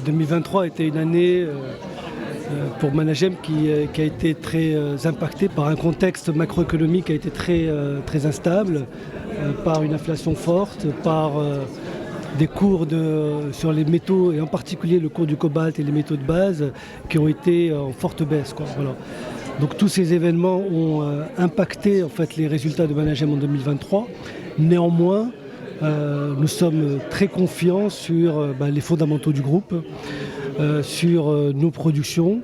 2023 était une année pour Managem qui a été très impactée par un contexte macroéconomique qui a été très instable, par une inflation forte, par des cours sur les métaux et en particulier le cours du cobalt et les métaux de base qui ont été en forte baisse, quoi. Voilà. Donc tous ces événements ont impacté en fait les résultats de Managem en 2023. Néanmoins, nous sommes très confiants sur les fondamentaux du groupe, sur nos productions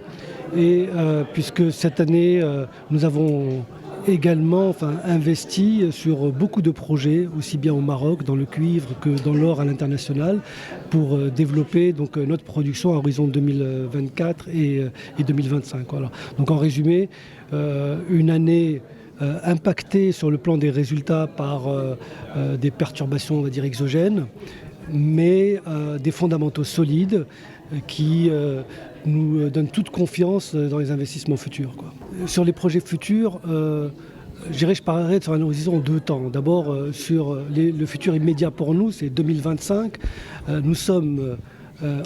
et puisque cette année nous avons également investi sur beaucoup de projets, aussi bien au Maroc, dans le cuivre que dans l'or à l'international, pour développer donc, notre production à horizon 2024 et 2025. Voilà. Donc en résumé, une année impactée sur le plan des résultats par des perturbations, on va dire, exogènes, mais des fondamentaux solides qui nous donnent toute confiance dans les investissements futurs, quoi. Sur les projets futurs, je parlerai sur un horizon de 2 temps. D'abord, sur le futur immédiat pour nous, c'est 2025. Nous sommes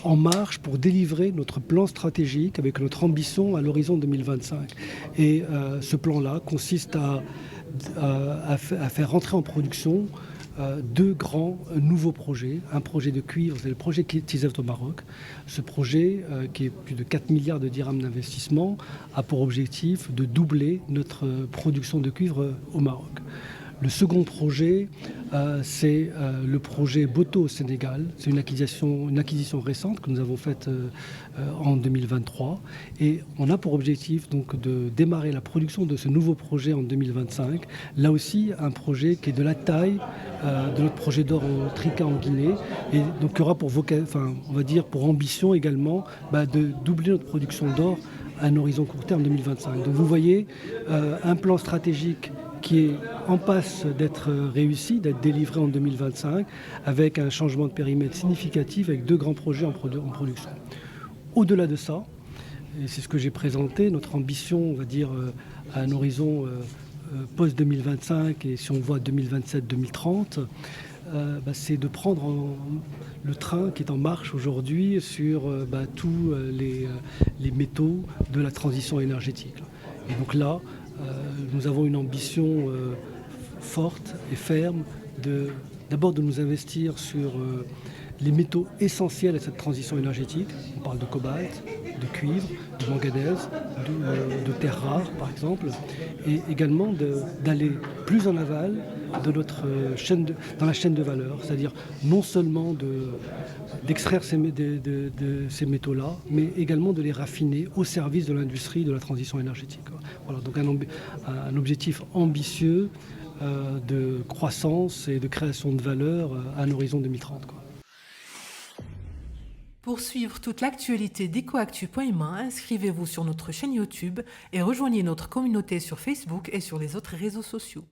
en marche pour délivrer notre plan stratégique avec notre ambition à l'horizon 2025. Et ce plan-là consiste à faire rentrer en production 2 grands nouveaux projets. Un projet de cuivre, c'est le projet Kizeft au Maroc. Ce projet, qui est plus de 4 milliards de dirhams d'investissement, a pour objectif de doubler notre production de cuivre au Maroc. Le second projet, c'est le projet Boto au Sénégal. C'est une acquisition récente que nous avons faite en 2023. Et on a pour objectif donc, de démarrer la production de ce nouveau projet en 2025. Là aussi, un projet qui est de la taille de notre projet d'or en Trika en Guinée. Et donc, qui aura pour ambition également de doubler notre production d'or à un horizon court terme 2025. Donc vous voyez un plan stratégique qui est en passe d'être réussi, d'être délivré en 2025, avec un changement de périmètre significatif, avec 2 grands projets en production. Au-delà de ça, et c'est ce que j'ai présenté, notre ambition, on va dire, à un horizon post-2025, et si on voit 2027-2030, c'est de prendre le train qui est en marche aujourd'hui sur tous les métaux de la transition énergétique. Et donc là, nous avons une ambition forte et ferme d'abord de nous investir sur les métaux essentiels à cette transition énergétique. On parle de cobalt, de cuivre, de manganèse, de terres rares par exemple, et également d'aller plus en aval de dans la chaîne de valeur, c'est-à-dire non seulement d'extraire ces métaux-là, mais également de les raffiner au service de l'industrie de la transition énergétique. Voilà, donc un objectif ambitieux de croissance et de création de valeur à un horizon 2030. Pour suivre toute l'actualité d'EcoActu.ma, inscrivez-vous sur notre chaîne YouTube et rejoignez notre communauté sur Facebook et sur les autres réseaux sociaux.